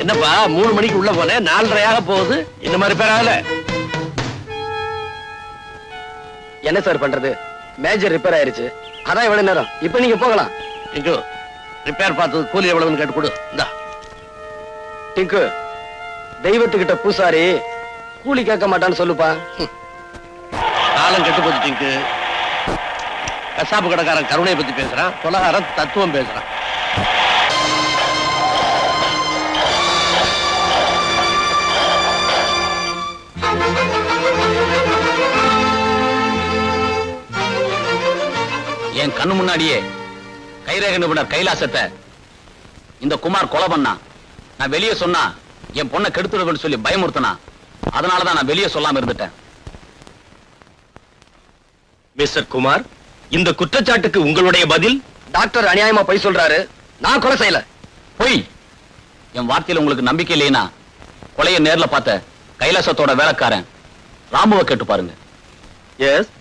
என்னப்பா 3 மணிக்கு உள்ள போனேன் 4:30 போகுது. இந்த மாதிரி பேர் ஆகல. என்ன சார் பண்றது? மேஜர் ரிப்பேர் ஆயிருச்சு. அதான் இவ்வளவு நேரம். இப்ப நீங்க போகலாம். டிங்கு, ரிப்பேர் பார்த்தது கூலி எவ்வளவுன்னு கேட்டு கொடு. இந்தா. டிங்கு, தெய்வத்துக்கிட்ட பூசாரி கூலி கேட்க மாட்டான்னு சொல்லுப்பா. காலம் கெட்டு போச்சு டிங்கு. கசாப்பு கடைக்காரன் கருணையை பத்தி பேசுறான், கொலகாரன் தத்துவம் பேசுறான். என் கண்ணு முன்னாடியே கைரேக நிபுணர் கைலாசத்தை இந்த குமார் கொலை பண்ணா. நான் வெளியே சொன்னா என் பொண்ணை கெடுத்துடுவேன்னு சொல்லி பயமுறுத்தினா. அதனாலதான் நான் வெளியே சொல்லாம இருந்துட்டேன். மிஸ்டர் குமார், இந்த குற்றச்சாட்டுக்கு உங்களுடைய பதில்? டாக்டர் அநியாயமா பொய் சொல்றாரு. நான் கொலை செய்யல. பொய். என் வார்த்தையில உங்களுக்கு நம்பிக்கை இல்லைன்னா கொலையை நேர்ல பார்த்த கைலாசத்தோட வேலைக்காரன் ராமுவை கேட்டு பாருங்க. எஸ்.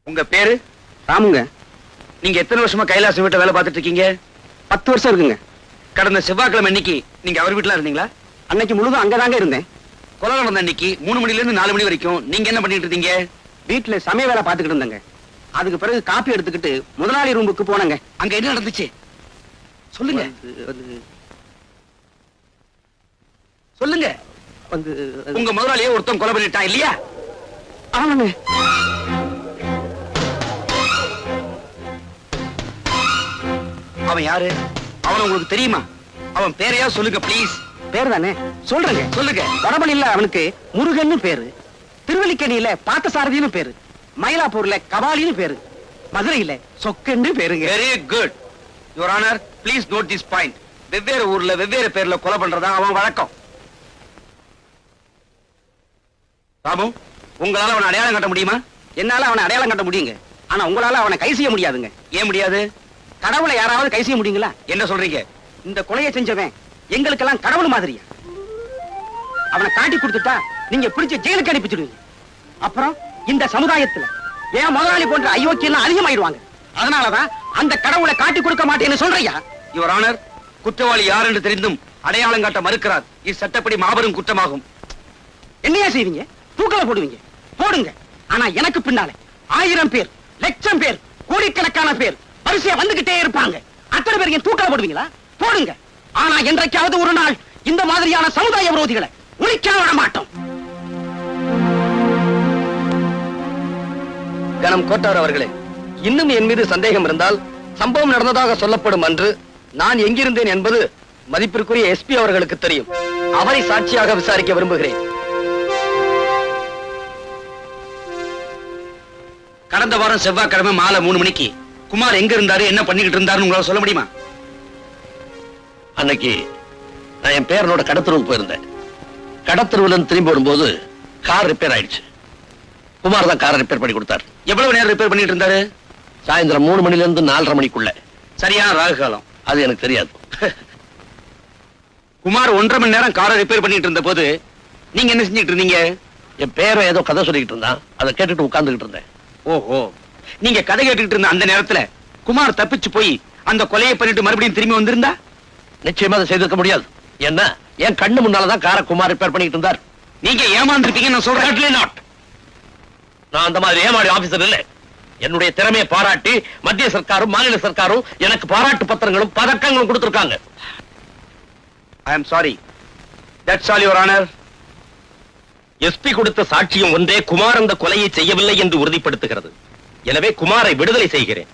உங்க பேரு? ராமுங்க. நீங்க எத்தனை வருஷமா கைலாச வீட்டை வேலை பார்த்துட்டு இருக்கீங்க? 10 வருஷம் இருக்குங்க. கடந்த செவ்வாய்க்கிழமை அன்னைக்கு நீங்க அவர் வீட்டுல இருந்தீங்களா? அன்னைக்கு முழுதும் அங்கதாங்க இருந்தேன். கொலை நடந்த அன்னைக்கு 3 மணில இருந்து 4 மணி வரைக்கும் நீங்க என்ன பண்ணிட்டு இருந்தீங்க? வீட்டுல சமய வேலை பார்த்துக்கிட்டு இருந்தேங்க. அதுக்கு பிறகு காப்பி எடுத்துக்கிட்டு முதலாளி ரூமுக்கு போனங்க. அங்க என்ன நடந்துச்சு சொல்லுங்க. சொல்லுங்க. உங்க முதலாளியே ஒருத்தன் கொலை பண்ணிட்டான் இல்லையா? ஆமாங்க. அவன் யாரு? அவன் உங்களுக்கு தெரியுமா? அவன் பேரையா சொல்லுங்க ப்ளீஸ். பேர் தானே சொல்றேங்க. சொல்லுங்க. வடபழியில அவனுக்கு முருகன்னு பேரு, திருவல்லிக்கேணியில பார்த்தசாரதின்னு பேரு, மயிலாப்பூர்ல கபாலின்னு பேரு, மதுரையில சொக்கன்னு பேருங்க. Very good your honour. Please note this point. வெவ்வேறு ஊர்ல வெவ்வேறு பேர்ல கொலை பண்றதா அவன் வழக்கம். ராமு, உங்களால அவனை அடையாளம் கட்ட முடியுமா? என்னால அவனை அடையாளம் கட்ட முடியுங்க. ஆனா உங்களால அவனை கை செய்ய முடியாதுங்க. ஏன் முடியாது? கடவுளை யாராவது கை செய்ய முடியுங்களா? என்ன சொல்றீங்க? இந்த கொலையை செஞ்சவன் எங்களுக்கெல்லாம் கடவுள் மாதிரியா? அவனை காட்டி கொடுத்துட்டா நீங்க பிடிச்ச ஜெயிலுக்கு அனுப்பிச்சிடுவீங்க. அப்புறம் இந்த சமுதாயத்துல ஏன் முதலாளி போன்ற அயோக்கியம் அதிகமாயிடுவாங்க. அதனாலதான் அந்த கடவுளை காட்டி கொடுக்க மாட்டேன்னு சொல்றியா? யுவர் ஆனர், குற்றவாளி யார் என்று தெரிந்தும் அடையாளம் காட்ட மறுக்கிறார். இது சட்டப்படி மாபெரும் குற்றமாகும். என்னையா செய்வீங்க? தூக்கல போடுவீங்க. போடுங்க. ஆனா எனக்கு பின்னாலே 1000 பேர், லட்சம் பேர், கோடிக்கணக்கான பேர் வரிசையா வந்துகிட்டே இருப்பாங்க. அத்தனை பேர் ஏன் தூக்கல போடுவீங்களா? போடுங்க. ஆனா என்றைக்காவது ஒரு நாள் இந்த மாதிரியான சமுதாய விரோதிகளை ஒழிக்க விட மாட்டோம். கணம் கோட்டார் அவர்களே, இன்னும் என் மீது சந்தேகம் இருந்தால் சம்பவம் நடந்ததாக சொல்லப்படும் அன்று நான் எங்கிருந்தேன் என்பது மதிப்பிற்குரிய எஸ்பி அவர்களுக்கு தெரியும். அவரை சாட்சியாக விசாரிக்க விரும்புகிறேன். கடந்த வாரம் செவ்வாய்க்கிழமை மாலை 3 மணிக்கு குமார் எங்க இருந்தாரு, என்ன பண்ணிக்கிட்டு இருந்தாருன்னு உங்களால சொல்ல முடியுமா? அன்னைக்கு நான் என் பேரனோட கடத்தருவுக்கு போயிருந்தேன். கடத்தருவுல திரும்பி வரும்போது கார் ரிப்பேர் ஆயிடுச்சு. குமார் தான் காரை ரிப்பேர் பண்ணி கொடுத்தார். எவ்வளவு நேரம் ரிப்பேர் பண்ணிட்டு இருந்தாரு? சாயந்தரம் 3 மணில இருந்து 4:30 மணிக்குள்ள. சரியான ராகு காலம். அது எனக்கு தெரியாது. குமார் 1.5 மணி நேரம் காரை ரிப்பேர் பண்ணிட்டு இருந்த போது நீங்க என்ன செஞ்சிட்டு இருந்தீங்க? என் பேரை ஏதோ கதை சொல்லிக்கிட்டு இருந்தான். அதை கேட்டுட்டு உட்கார்ந்துகிட்டு இருந்தேன். ஓஹோ, நீங்க கதை கேட்டுக்கிட்டு இருந்த அந்த நேரத்துல குமார் தப்பிச்சு போய் அந்த கொலையை பண்ணிட்டு மறுபடியும் திரும்பி வந்திருந்தா? நிச்சயமா அதை செய்திருக்க முடியாது. என்ன, என் கண்ணு முன்னாலதான் காரை குமார் ரிப்பேர் பண்ணிட்டு இருந்தார். நீங்க ஏமாந்துருப்பீங்க நான் சொல்றேன். நான் அந்த மாதிரி ஏமாடி ஆபீசர் இல்ல. என்னுடைய திறமையை பாராட்டி மத்திய சர்க்காரும் மாநில சர்க்காரும் எனக்கு பாராட்டு பத்திரங்களும் பதக்கங்களும் கொடுத்திருக்காங்க. I am sorry. That's all your honour. SP கொடுத்த சாட்சியம் ஒன்றே குமார் அந்த கொலையை செய்யவில்லை என்று உறுதிப்படுத்துகிறது. எனவே குமாரை விடுதலை செய்கிறேன்.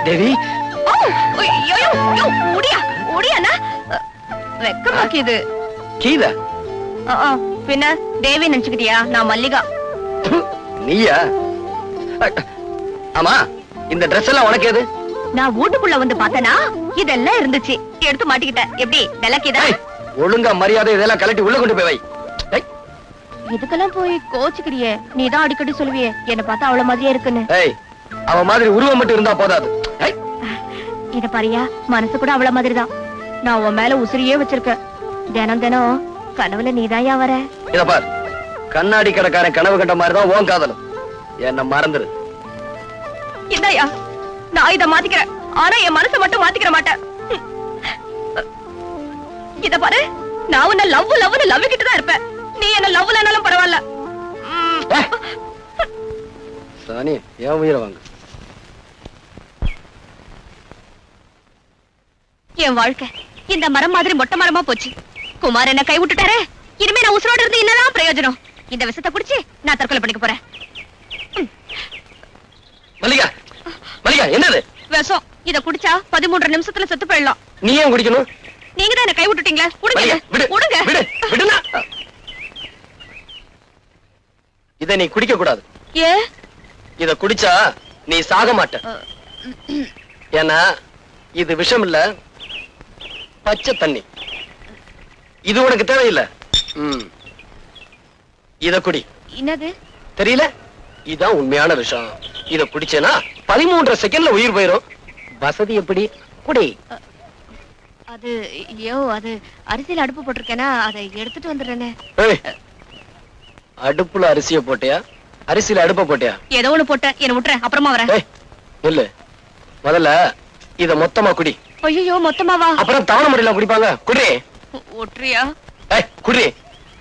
தேவி, வெக்கமாக்கிது. கீதா? பின்ன தேவி நினைச்சுக்கிட்டியா? நான் மல்லிகா. நீயா? ஆமா, இந்த Dress எல்லாம் உனக்கு எது? நான் வீட்டுக்குள்ள வந்து பார்த்தனா இதெல்லாம் இருந்துச்சு, எடுத்து மாட்டிக்கிட்டேன். எப்படி விளக்கிதா? ஒழுங்கா மரியாதை இதெல்லாம் கலட்டி உள்ள கொண்டு போய் வை. இதுக்கெல்லாம் போய் கோச்சுக்கிறியே நீதான் அடிக்கடி சொல்லுவியே என்ன பார்த்தா அவ்வளவு மாதிரியே இருக்குன்னு ஏய் அவ மாதிரி உருவம் மட்டும் இருந்தா போதாது. ஏய், இத பாரியா மனசு கூட அவ்வளவு மாதிரிதான். நான் உன் மேல உசிரியே வச்சிருக்கேன். தினம் தினம் கனவுல நீதாயா வர. இத பார், கண்ணாடி கடைக்காரன் கனவு கண்ட மாதிரிதான் உன் காதலும். என்ன மறந்துரு. இந்தாயா நான் இத மாத்திக்கிறேன். ஆனா என் மனசை மட்டும் மாத்திக்கிற மாட்டேன். இத பாரு, நான் உன்ன லவ் கிட்ட தான் இருப்பேன். நீ என்ன லவ்லனாலும் பரவாயில்ல. ஏய், சாணி ஏன் உயிரை வாங்க. என் வாழ்க்கை இந்த மரம் மாதிரி மொட்டை மரமா போச்சு. குமார் என்ன கை விட்டுட்டாரே. இனிமே நான் உசுரோட இருந்து என்னதான் பிரயோஜனம்? இந்த விஷத்தை குடிச்சு நான் தற்கொலை பண்ணிக்க போறேன். மல்லிகா, மல்லிகா என்னது விஷம். இத குடிச்சா 13 நிமிஷத்துல செத்து போயிடலாம். நீ ஏன் குடிக்கணும்? நீங்க தான் என்ன கை விட்டுட்டீங்களே. மல்லிகா, விடு, விடுங்க. விடு, விடுனா. இத நீ குடிக்க கூடாது. ஏ இத குடிச்சா நீ சாக மாட்ட. ஏன்னா இது விஷம் இல்ல, பச்சை தண்ணி. இது உனக்கு தேவையில்லை. இத குடி. என்னது தெரியல? இதான் உண்மையான விஷம். இத குடிச்சேனா 13 செகண்ட்ல உயிர் போயிரும். வசதி எப்படி? குடி. அது அது அரிசியில அடுப்பு போட்டிருக்கேனா, அதை எடுத்துட்டு வந்துடுறேனே. ஏய், அடுப்புல அரிசிய போட்டியா, அரிசியில அடுப்ப போட்டியா? ஏதோ ஒண்ணு போட்டேன், என்ன விட்டுறேன், அப்புறமா வரேன். ஏய், இல்ல, முதல்ல இத மொத்தமா குடி. ஐயோ மொத்தமாவா? அப்புறம் தவணை முறையில குடிப்பாங்க. குடி. ஒற்றியா? ஏய், குடி.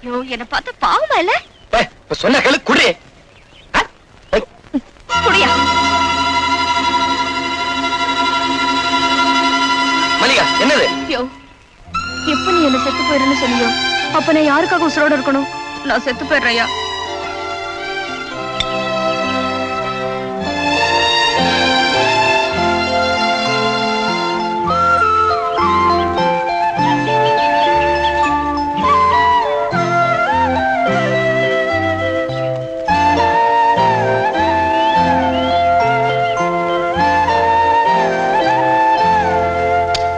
ஐயோ என்ன பார்த்தா பாவமா இல்ல? ஏய், இப்ப சொன்ன கேளு, குடி. குடியா? மல்லிகா, என்னது? ஐயோ, எப்ப நீ என்ன செத்து போயிருன்னு சொன்னியோ அப்ப நான் யாருக்காக உசுரோட இருக்கணும்? நான் செத்து போயிடுறையா?